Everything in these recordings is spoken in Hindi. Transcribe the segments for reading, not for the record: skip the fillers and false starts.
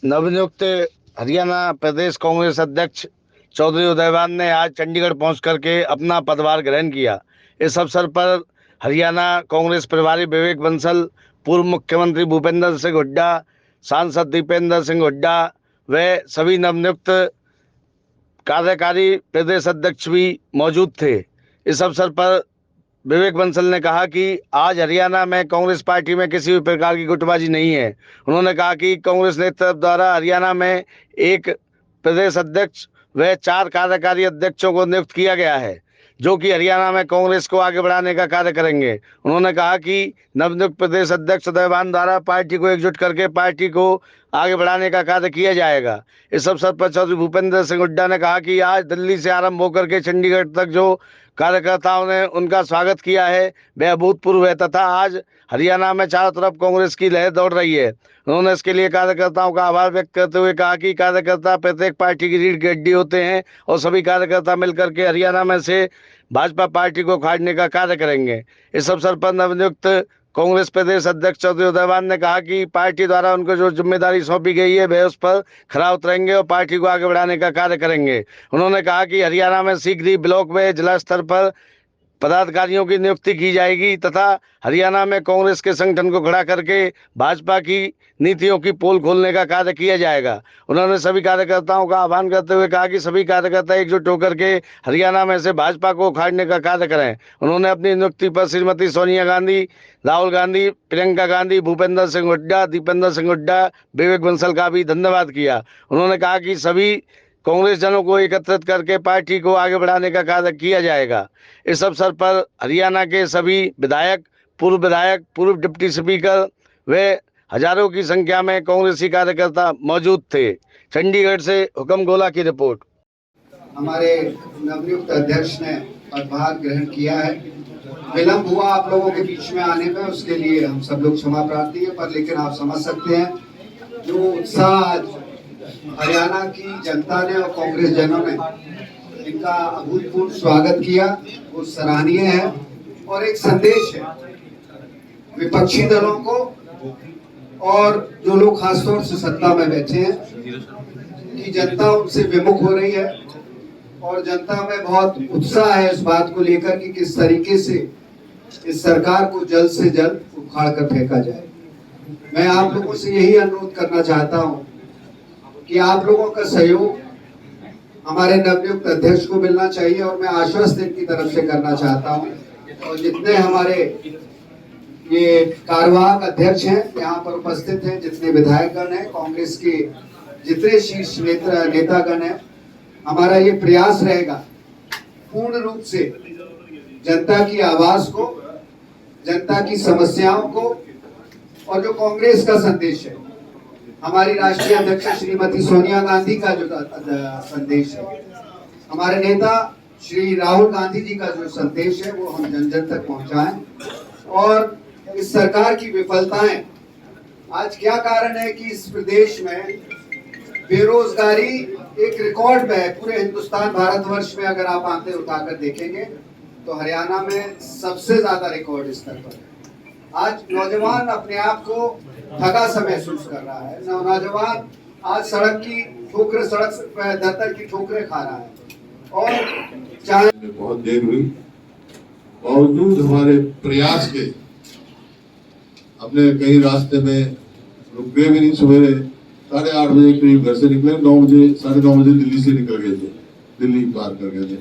नवनियुक्त हरियाणा प्रदेश कांग्रेस अध्यक्ष चौधरी उदयवान ने आज चंडीगढ़ पहुंच करके अपना पदभार ग्रहण किया। इस अवसर पर हरियाणा कांग्रेस प्रभारी विवेक बंसल, पूर्व मुख्यमंत्री भूपेंद्र सिंह हुड्डा, सांसद दीपेंद्र सिंह हुड्डा व सभी नवनियुक्त कार्यकारी प्रदेश अध्यक्ष भी मौजूद थे। इस अवसर पर विवेक बंसल ने कहा कि आज हरियाणा में कांग्रेस पार्टी में किसी भी प्रकार की गुटबाजी नहीं है। उन्होंने कहा कि कांग्रेस नेतृत्व द्वारा हरियाणा में एक प्रदेश अध्यक्ष व 4 कार्यकारी अध्यक्षों को नियुक्त किया गया है, जो कि हरियाणा में कांग्रेस को आगे बढ़ाने का कार्य करेंगे। उन्होंने कहा कि नवनियुक्त प्रदेश अध्यक्ष उदयवान द्वारा पार्टी को एकजुट करके पार्टी को आगे बढ़ाने का कार्य किया जाएगा। इस अवसर पर चौधरी भूपेंद्र सिंह हुड्डा ने कहा कि आज दिल्ली से आरंभ होकर के चंडीगढ़ तक जो कार्यकर्ताओं ने उनका स्वागत किया है वह अभूतपूर्व है तथा आज हरियाणा में चारों तरफ कांग्रेस की लहर दौड़ रही है। उन्होंने इसके लिए कार्यकर्ताओं का आभार व्यक्त करते हुए कहा कि कार्यकर्ता प्रत्येक पार्टी की रीढ़ की हड्डी होते हैं और सभी कार्यकर्ता मिलकर के हरियाणा में से भाजपा पार्टी को उखाड़ने का कार्य करेंगे। इस अवसर पर नवनियुक्त कांग्रेस प्रदेश अध्यक्ष चौधरी उदयवान ने कहा कि पार्टी द्वारा उनको जो जिम्मेदारी सौंपी गई है वह उस पर खरा उतरेंगे और पार्टी को आगे बढ़ाने का कार्य करेंगे। उन्होंने कहा कि हरियाणा में शीघ्र ही ब्लॉक व जिला स्तर पर पदाधिकारियों की नियुक्ति की जाएगी तथा हरियाणा में कांग्रेस के संगठन को खड़ा करके भाजपा की नीतियों की पोल खोलने का कार्य किया जाएगा। उन्होंने सभी कार्यकर्ताओं का आह्वान करते हुए कहा कि सभी कार्यकर्ता एकजुट होकर के हरियाणा में से भाजपा को उखाड़ने का कार्य करें। उन्होंने अपनी नियुक्ति पर श्रीमती सोनिया गांधी, राहुल गांधी, प्रियंका गांधी, भूपेंद्र सिंह हुड्डा, दीपेंद्र सिंह हुड्डा, विवेक बंसल का भी धन्यवाद किया। उन्होंने कहा कि सभी कांग्रेस जनों को एकत्रित करके पार्टी को आगे बढ़ाने का कार्य किया जाएगा। इस अवसर पर हरियाणा के सभी विधायक, पूर्व डिप्टी स्पीकर व हजारों की संख्या में कांग्रेसी कार्यकर्ता मौजूद थे। चंडीगढ़ से हुक्म गोला की रिपोर्ट। हमारे नवनियुक्त अध्यक्ष ने पदभार ग्रहण किया है। विलंब हुआ आप लोगों के बीच में आने में, उसके लिए हम सब लोग क्षमा प्रार्थी है, पर लेकिन आप समझ सकते हैं जो उत्साह आज हरियाणा की जनता ने और कांग्रेस जनों ने इनका अभूतपूर्व स्वागत किया, वो सराहनीय है और एक संदेश है विपक्षी दलों को और जो लोग खासतौर से सत्ता में बैठे हैं कि जनता उनसे विमुख हो रही है और जनता में बहुत उत्साह है इस बात को लेकर कि किस तरीके से इस सरकार को जल्द से जल्द उखाड़ कर फेंका जाए। मैं आप लोगों से यही अनुरोध करना चाहता हूं कि आप लोगों का सहयोग हमारे नवनियुक्त अध्यक्ष को मिलना चाहिए और मैं आश्वस्त इनकी तरफ से करना चाहता हूं। और जितने हमारे ये कार्यवाहक अध्यक्ष हैं यहाँ पर उपस्थित हैं, जितने विधायकगण हैं, कांग्रेस के जितने शीर्ष नेतागण हैं, हमारा ये प्रयास रहेगा पूर्ण रूप से जनता की आवाज को, जनता की समस्याओं को और जो कांग्रेस का संदेश है, हमारी राष्ट्रीय अध्यक्ष श्रीमती सोनिया गांधी का जो संदेश है, हमारे नेता श्री राहुल गांधी जी का जो संदेश है वो हम जन जन तक पहुंचाएं। और इस सरकार की विफलताएं, आज क्या कारण है कि इस प्रदेश में बेरोजगारी एक रिकॉर्ड में है। पूरे हिंदुस्तान भारतवर्ष में अगर आप आंकड़े उठाकर देखेंगे तो हरियाणा में सबसे ज्यादा रिकॉर्ड स्तर पर है। आज नौजवान अपने आप को ठगा सा महसूस कर रहा है। नौजवान आज सड़क की ठोकरें, सड़क दफ्तर की ठोकरें खा रहा है और चाहे बहुत देर हुई, बावजूद हमारे प्रयास के अपने कहीं रास्ते में रुके भी नहीं। सवेरे 8:30 बजे करीब घर से निकले, 9 बजे 9:30 बजे दिल्ली से निकल गए थे, दिल्ली पार कर गए थे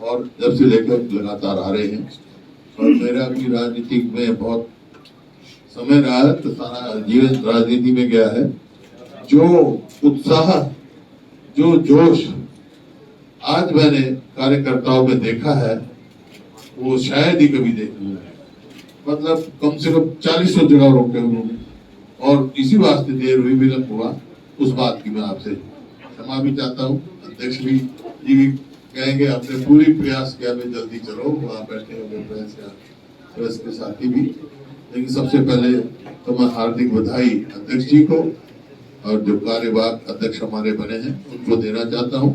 और जब से लेकर लगातार आ रहे हैं। और मेरा भी राजनीति में बहुत समय रहा है तो सारा जीवन राजनीति में गया है। जो उत्साह, जो जोश आज मैंने कार्यकर्ताओं में देखा है वो शायद ही कभी देखा है। मतलब कम से कम 40 जगह रोके उन्होंने और इसी वास्ते देर हुई, विलंब हुआ, उस बात की मैं आपसे क्षमा भी चाहता हूँ। अध्यक्ष भी जी भी कहेंगे आपने पूरी प्रयास किया मैं जल्दी चलो, वहाँ बैठे हुए प्रेस के साथी भी। लेकिन सबसे पहले तो मैं हार्दिक बधाई अध्यक्ष जी को और जो कार्यवाहक अध्यक्ष हमारे बने हैं उनको देना चाहता हूँ,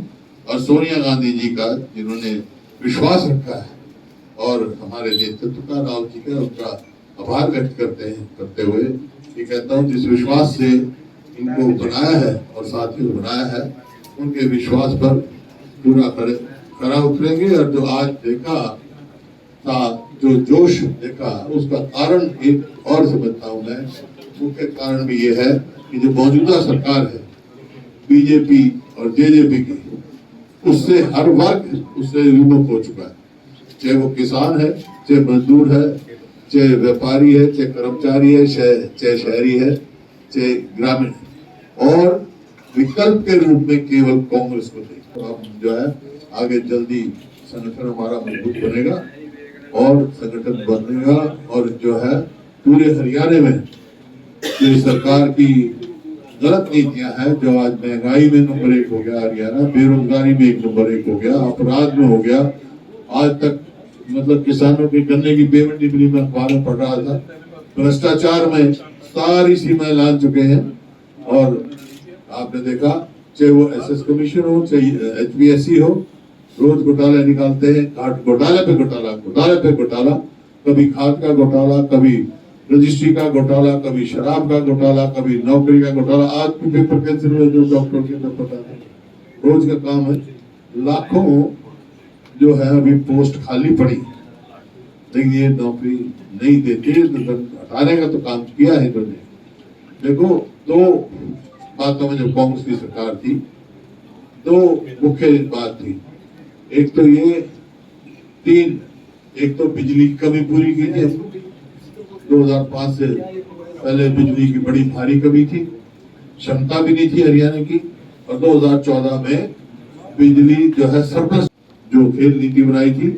और सोनिया गांधी जी का जिन्होंने विश्वास रखा है और हमारे नेतृत्व का, राहुल जी का, उनका आभार व्यक्त करते हुए ये कहता हूँ जिस विश्वास से इनको बनाया है और साथियों को बनाया है, उनके विश्वास पर पूरा खरा उतरेंगे। और जो आज देखा था, जो जोश देखा, उसका कारण एक और समझता हूँ मैं। मुख्य कारण भी ये है कि जो मौजूदा सरकार है बीजेपी और जेजेपी की, उससे हर वर्ग उससे विमुख हो चुका है। चाहे वो किसान है, चाहे मजदूर है, चाहे व्यापारी है, चाहे कर्मचारी है, चाहे शहरी है, चाहे ग्रामीण है, और विकल्प के रूप में केवल कांग्रेस को देखो। अब जो है आगे जल्दी संगठन हमारा मजबूत बनेगा और संगठन बनेगा, और जो है पूरे हरियाणा में जो सरकार की गलत नीतियां हैं, जो आज महंगाई में नंबर 1 हो गया हरियाणा, बेरोजगारी में 1 नंबर 1 हो गया, अपराध में हो गया, आज तक मतलब किसानों के गन्ने की पेमेंट नहीं मिली, मैं अखबार में पढ़ रहा था, भ्रष्टाचार में सारी सीमाएं लान चुके हैं। और आपने देखा, चाहे वो एसएस कमीशन हो, चाहे एचपीएससी हो, रोज घोटाले निकालते हैं, घोटाले पे घोटाला, घोटाले पे घोटाला, कभी खाद का घोटाला, कभी रजिस्ट्री का घोटाला, कभी शराब का घोटाला, कभी नौकरी का घोटाला। आज भी पेपर कैंसिल हुए जो डॉक्टर के न पता नहीं, रोज का काम है। लाखों जो है अभी पोस्ट खाली पड़ी, लेकिन ये नौकरी नहीं देते, तो हटाने का तो काम किया है इन्होंने। देखो, 2 बातों में जब कांग्रेस की सरकार थी, 2 मुख्य बात थी। एक तो ये 3, एक तो बिजली की कमी पूरी की थी। 2005 से पहले बिजली की बड़ी भारी कमी थी, क्षमता भी नहीं थी हरियाणा की। और 2014 में बिजली जो है सरप्लस, जो खेल नीति बनाई थी,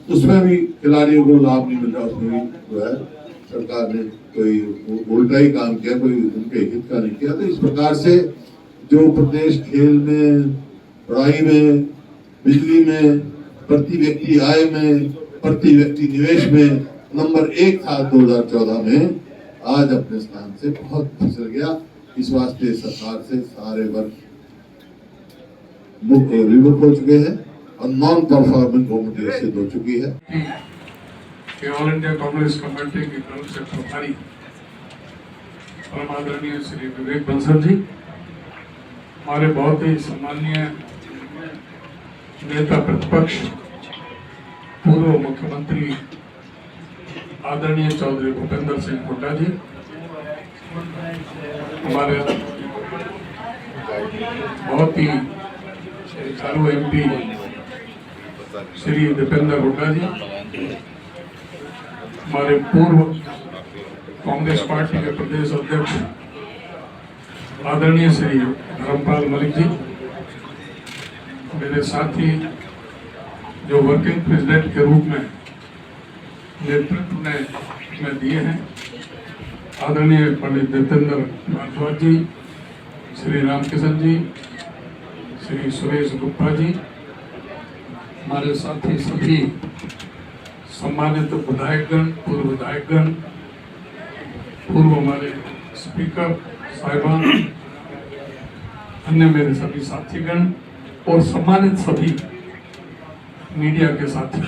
उसमें भी खिलाड़ियों को लाभ नहीं मिल रहा। उसमें भी जो है सरकार ने कोई उल्टा ही काम किया, कोई उनके हित का नहीं किया। तो इस प्रकार से जो प्रदेश खेल में, पढ़ाई में, बिजली में, प्रति व्यक्ति आय में, प्रति व्यक्ति निवेश में नंबर 1 था 2014 में, आज अपने स्थान से बहुत फिसल गया। इस वास्ते सरकार से सारे वर्ग विमुख हो चुके हैं और नॉन परफॉर्मिंग गवर्नमेंट सिद्ध हो चुकी है। ऑल इंडिया कांग्रेस कमेटी की तरफ से प्रभारी परम आदरणीय श्री विवेक बंसल जी, हमारे बहुत ही सम्मानीय नेता प्रतिपक्ष, पूर्व मुख्यमंत्री आदरणीय चौधरी भूपेंद्र सिंह हुड्डा जी, हमारे बहुत ही चालू एमपी श्री दीपेंद्र हुड्डा जी, हमारे पूर्व कांग्रेस पार्टी के प्रदेश अध्यक्ष आदरणीय श्री धर्मपाल मलिक जी, मेरे साथी जो वर्किंग प्रेसिडेंट के रूप में नेतृत्व में दिए हैं, आदरणीय पंडित दीपेंद्र भारद्वाज जी, श्री रामकिशन जी, श्री सुरेश गुप्ता जी, हमारे साथी सभी सम्मानित विधायकगण, पूर्व विधायकगण, पूर्व हमारे स्पीकर साहिबान, अन्य मेरे सभी साथीगण और सम्मानित सभी मीडिया के साथी,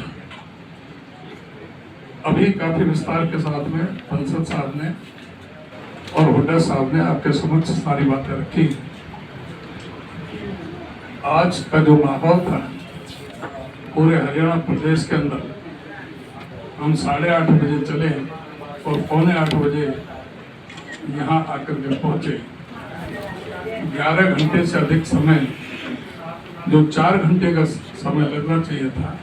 अभी काफी विस्तार के साथ में बंसल साहब ने और हुड्डा साहब ने आपके समक्ष सारी बातें रखी। आज का जो माहौल था पूरे हरियाणा प्रदेश के अंदर, हम 8:30 बजे चले और 7:45 बजे यहाँ आकर के पहुंचे। 11 घंटे से अधिक समय, जो 4 घंटे का समय लगना चाहिए था,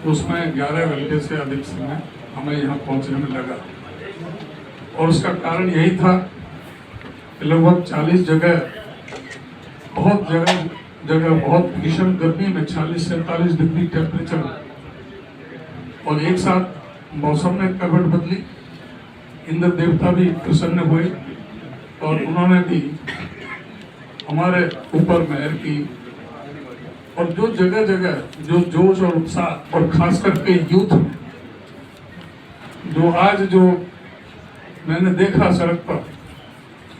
उसमें 11 घंटे से अधिक समय हमें यहाँ पहुंचने में लगा। और उसका कारण यही था कि लगभग 40 जगह बहुत भीषण गर्मी में 40 से 43 डिग्री टेम्परेचर, और एक साथ मौसम ने करवट बदली। इंद्र देवता भी प्रसन्न हुए और उन्होंने भी हमारे ऊपर मेहर की। और जो जगह जगह जो जोश और उत्साह, और खास करके यूथ में जो आज जो मैंने देखा सड़क पर,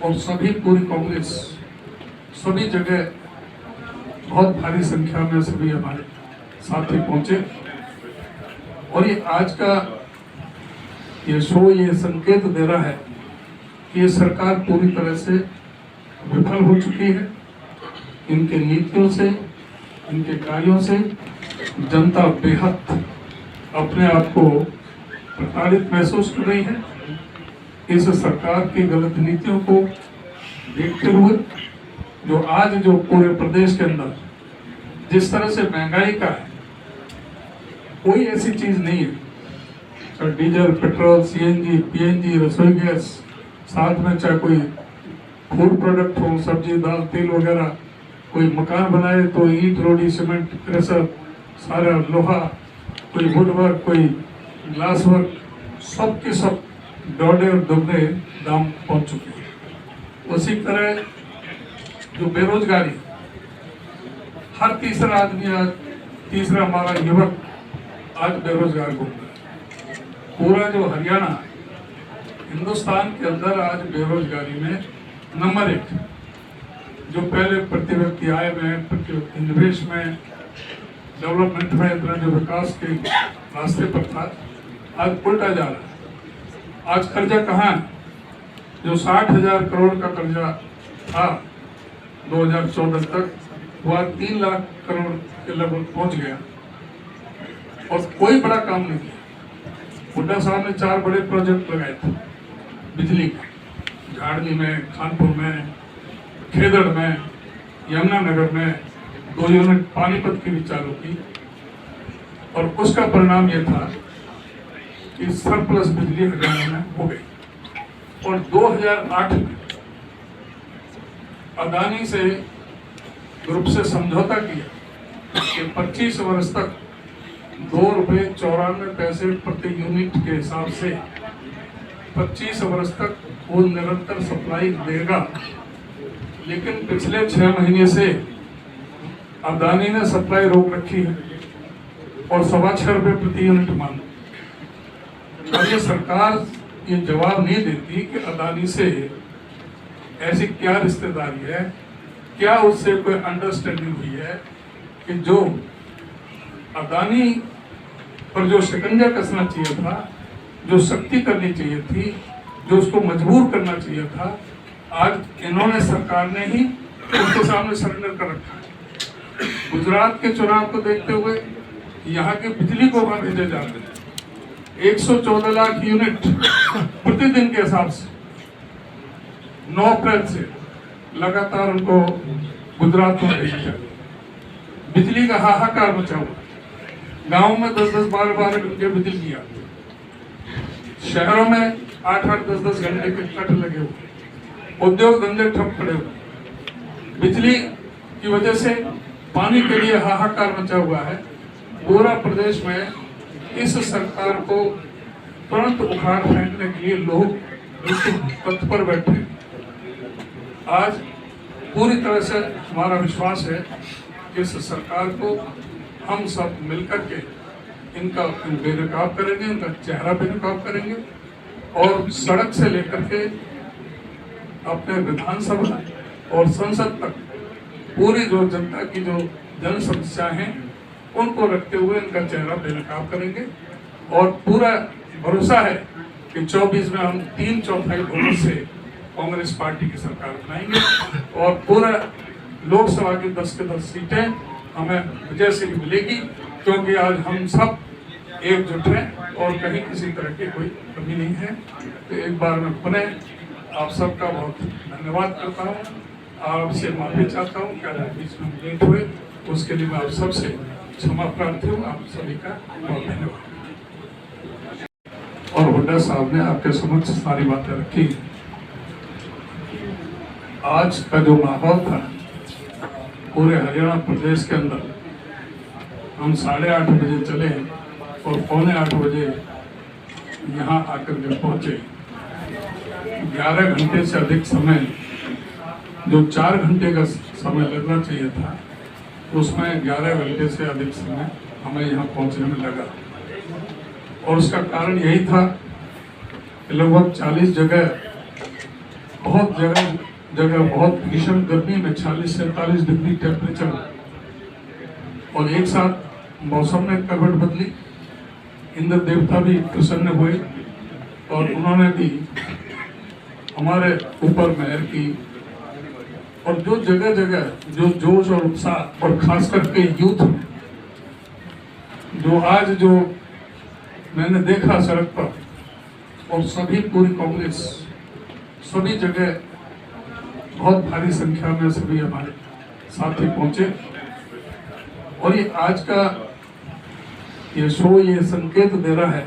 और सभी पूरी कांग्रेस सभी जगह बहुत भारी संख्या में सभी हमारे साथी पहुंचे। और ये आज का ये शो ये संकेत दे रहा है कि ये सरकार पूरी तरह से विफल हो चुकी है। इनके नीतियों से, इनके कार्यों से जनता बेहद अपने आप को प्रताड़ित महसूस कर रही है। इस सरकार की गलत नीतियों को देखते हुए जो पूरे प्रदेश के अंदर जिस तरह से महंगाई का है, कोई ऐसी चीज नहीं है, चाहे डीजल, पेट्रोल, सीएनजी, पीएनजी, रसोई गैस, साथ में चाहे कोई फूड प्रोडक्ट हो, सब्जी, दाल, तेल वगैरह, कोई मकान बनाए तो ईंट, रोडी, सीमेंट, क्रेशर, सारा लोहा, कोई वुड वर्क, कोई ग्लास वर्क, सब के सब दौड़े और दुगने दाम पहुंच चुके हैं। उसी तरह जो बेरोजगारी, हर तीसरा आदमी आज, तीसरा हमारा युवक आज बेरोजगार घूम रहा है। पूरा जो हरियाणा हिंदुस्तान के अंदर आज बेरोजगारी में नंबर 1, जो पहले प्रति व्यक्ति आय में, प्रति व्यक्ति निवेश में, डेवलपमेंट में, इतना जो विकास के रास्ते पर था, आज उल्टा जा रहा है। आज कर्जा कहाँ है? जो 60,000 करोड़ का कर्जा था 2014 तक, वह 3 लाख करोड़ के लगभग पहुंच गया और कोई बड़ा काम नहीं किया। हुड्डा साहब ने 4 बड़े प्रोजेक्ट लगाए थे बिजली के, झाड़ली में, खानपुर में, खेदड़ में, यमुनानगर में 2 यूनिट पानीपत की भी चालू की, और उसका परिणाम यह था कि सरप्लस बिजली हरियाणा में हो गई। और 2008 में अदानी से ग्रुप से समझौता किया कि 25 वर्ष तक ₹2.94 प्रति यूनिट के हिसाब से 25 वर्ष तक वो निरंतर सप्लाई देगा। लेकिन पिछले 6 महीने से अदानी ने सप्लाई रोक रखी है और ₹6.25 प्रति यूनिट मांग। और ये सरकार ये जवाब नहीं देती कि अदानी से ऐसी क्या रिश्तेदारी है, क्या उससे कोई अंडरस्टैंडिंग हुई है कि जो अदानी पर जो शिकंजा कसना चाहिए था, जो सख्ती करनी चाहिए थी, जो उसको मजबूर करना चाहिए था, आज इन्होंने, सरकार ने ही उसके सामने सरेंडर कर रखा है। गुजरात के चुनाव को देखते हुए यहाँ की बिजली को वहां भेजे जाते हैं 114 लाख यूनिट प्रतिदिन के हिसाब से 9 अप्रैल से लगातार उनको गुजरात में भेजा जाता। बिजली का हाहाकार मचा हुआ, गाँव में 10-10, 12-12 घंटे बिजली की आती, शहरों में 8-8, 10-10 घंटे के कट लगे हुए, उद्योग धंधे ठप पड़े हुए। बिजली की वजह से पानी के लिए हाहाकार मचा हुआ है। पूरा प्रदेश में इस सरकार को तुरंत उखाड़ फेंकने के लिए लोग तत्पर बैठे। आज पूरी तरह से हमारा विश्वास है कि इस सरकार को हम सब मिलकर के इनका बेनकाब करेंगे, इनका चेहरा बेनकाब करेंगे और सड़क से लेकर के अपने विधानसभा और संसद तक पूरी जो जनता की जो जन समस्या हैं उनको रखते हुए इनका चेहरा बेनकाब करेंगे। और पूरा भरोसा है कि 24 में हम 3/4 वोट से कांग्रेस पार्टी की सरकार बनाएंगे और पूरा लोकसभा की 10 के 10 सीटें हमें विजय से ही मिलेगी, क्योंकि आज हम सब एकजुट हैं और कहीं किसी तरह की कोई कमी नहीं है। तो एक बार मैं पुनः आप सबका बहुत धन्यवाद करता हूँ, आपसे माफी चाहता हूँ कि आज बीच में लेट हुए, उसके लिए मैं आप सबसे क्षमा प्रार्थी हूँ। आप सभी का बहुत धन्यवाद। और हुड्डा साहब ने आपके समक्ष सारी बातें रखी। आज का जो माहौल था पूरे हरियाणा प्रदेश के अंदर, हम 8:30 बजे चले और 7:45 बजे यहाँ आकर के पहुंचे। 11 घंटे से अधिक समय, जो 4 घंटे का समय लगना चाहिए था, उसमें 11 घंटे से अधिक समय हमें यहाँ पहुंचने में लगा। और उसका कारण यही था कि लगभग 40 जगह बहुत भीषण गर्मी में 40 से 45 डिग्री टेम्परेचर, और एक साथ मौसम ने करवट बदली। इंद्र देवता भी प्रसन्न हुए और उन्होंने भी हमारे ऊपर मेहर की। और जो जगह जगह जो जोश और उत्साह और खास करके यूथ में जो आज जो मैंने देखा सड़क पर, और सभी पूरी कांग्रेस सभी जगह बहुत भारी संख्या में सभी हमारे साथी पहुंचे। और ये आज का ये शो ये संकेत दे रहा है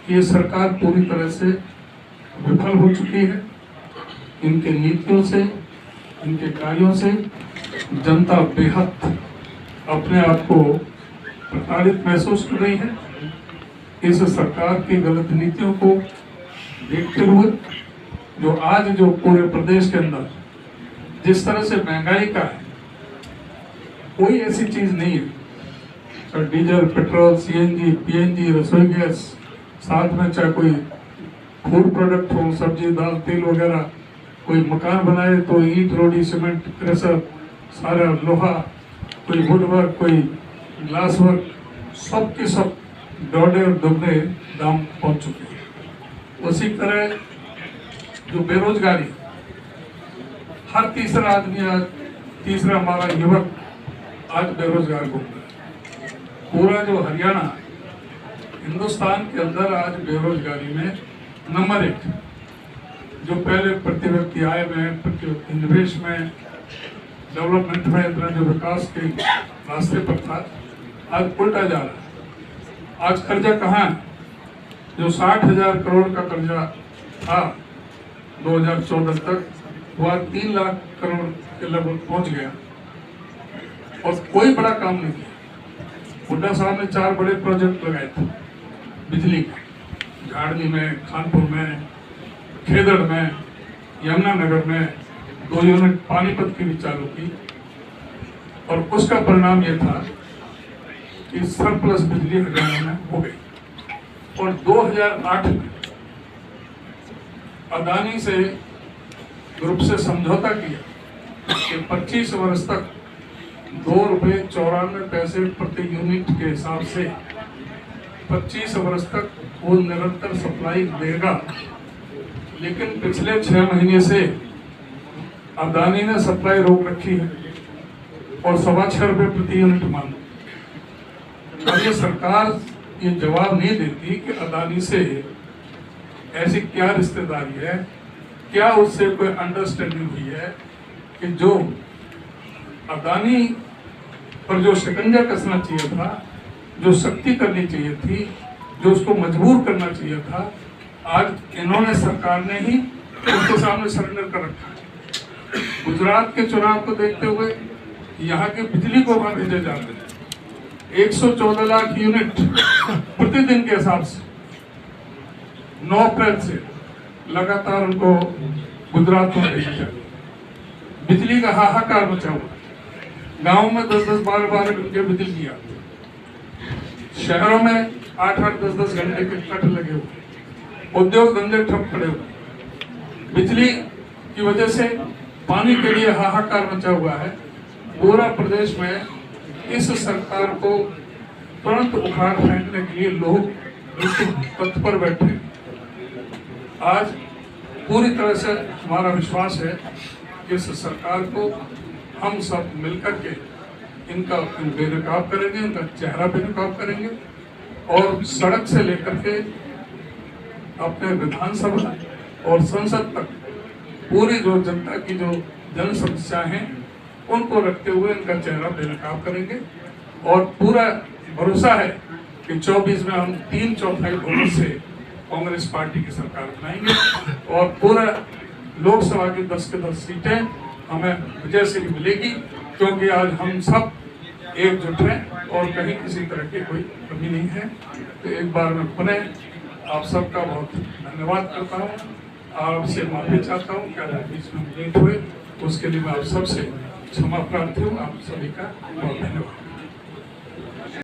कि ये सरकार पूरी तरह से विफल हो चुकी है। इनके नीतियों से, इनके कार्यों से जनता बेहद अपने आप को प्रताड़ित महसूस कर रही है। इस सरकार की गलत नीतियों को देखते हुए जो आज जो पूरे प्रदेश के अंदर जिस तरह से महंगाई का है, कोई ऐसी चीज नहीं है sir, diesel, petrol, CNG, PNG, रसोई गैस, साथ में चाहे कोई फूड प्रोडक्ट हो, सब्जी, दाल, तेल वगैरह, कोई मकान बनाए तो ईंट, रोडी, सीमेंट, क्रेशर, सारा लोहा, कोई वुड वर्क, कोई ग्लास वर्क, सब के सब दौड़े और दुगने दाम पहुंच चुके हैं। उसी तरह जो बेरोजगारी, हर तीसरा आदमी आज, तीसरा हमारा युवक आज बेरोजगार घूम रहा है। पूरा जो हरियाणा हिंदुस्तान के अंदर आज बेरोजगारी में नंबर 1, जो पहले प्रति व्यक्ति आय में, प्रति व्यक्ति निवेश में, डेवलपमेंट में, इतना जो विकास के रास्ते पर था, आज उल्टा जा रहा है। आज कर्जा कहाँ है? जो 60,000 करोड़ का कर्जा था 2014 तक, वह 3 लाख करोड़ के लगभग पहुंच गया और कोई बड़ा काम नहीं किया। हुड्डा साहब ने 4 बड़े प्रोजेक्ट लगाए थे बिजली के, झाड़ली में, खानपुर में, खेदड़ में, यमुनानगर में 2 यूनिट पानीपत की भी चालू की। और उसका परिणाम यह था कि सरप्लस बिजली हरियाणा में हो गई। और 2008 में अदानी से ग्रुप से समझौता किया कि 25 वर्ष तक ₹2.94 प्रति यूनिट के हिसाब से 25 वर्ष तक वो निरंतर सप्लाई देगा। लेकिन पिछले 6 महीने से अदानी ने सप्लाई रोक रखी है और ₹6.25 प्रति यूनिट मांग। अब ये सरकार ये जवाब नहीं देती कि अदानी से ऐसी क्या रिश्तेदारी है, क्या उससे कोई अंडरस्टैंडिंग हुई है कि जो अदानी पर जो शिकंजा कसना चाहिए था, जो सख्ती करनी चाहिए थी, जो उसको मजबूर करना चाहिए था, आज इन्होंने, सरकार ने ही उसके सामने सरेंडर कर रखा है। गुजरात के चुनाव को देखते हुए यहाँ की बिजली को वहां भेजे जाते हैं 114 लाख यूनिट प्रतिदिन के हिसाब से 9 अप्रैल से लगातार उनको गुजरात में भेजा जाता है। बिजली का हाहाकार मचा हुआ, गाँव में 10-10, 12-12 घंटे बिजली की आती है, शहरों में 8-8, 10-10 घंटे के कट लगे हुए, उद्योग धंधे ठप पड़े हुए। बिजली की वजह से पानी के लिए हाहाकार मचा हुआ है। पूरा प्रदेश में इस सरकार को तुरंत उखाड़ फेंकने के लिए लोग तत्पर बैठे। आज पूरी तरह से हमारा विश्वास है कि इस सरकार को हम सब मिलकर के इनका बेनकाब करेंगे, इनका चेहरा बेनकाब करेंगे और सड़क से लेकर के अपने विधानसभा और संसद तक पूरी जो जनता की जो जन समस्या हैं उनको रखते हुए इनका चेहरा बेनकाब करेंगे। और पूरा भरोसा है कि 24 में हम 3/4 वोट से कांग्रेस पार्टी की सरकार बनाएंगे और पूरा लोकसभा की 10 के 10 सीटें हमें विजय से भी मिलेगी, क्योंकि आज हम सब एकजुट हैं और कहीं किसी तरह की कोई कमी नहीं है। तो एक बार मैं पुनः आप सबका बहुत धन्यवाद करता हूँ और आपसे माफी चाहता हूँ कि आप बीच में लेट हुए, उसके लिए मैं आप सबसे क्षमा प्रार्थी हूँ। आप सभी का बहुत धन्यवाद।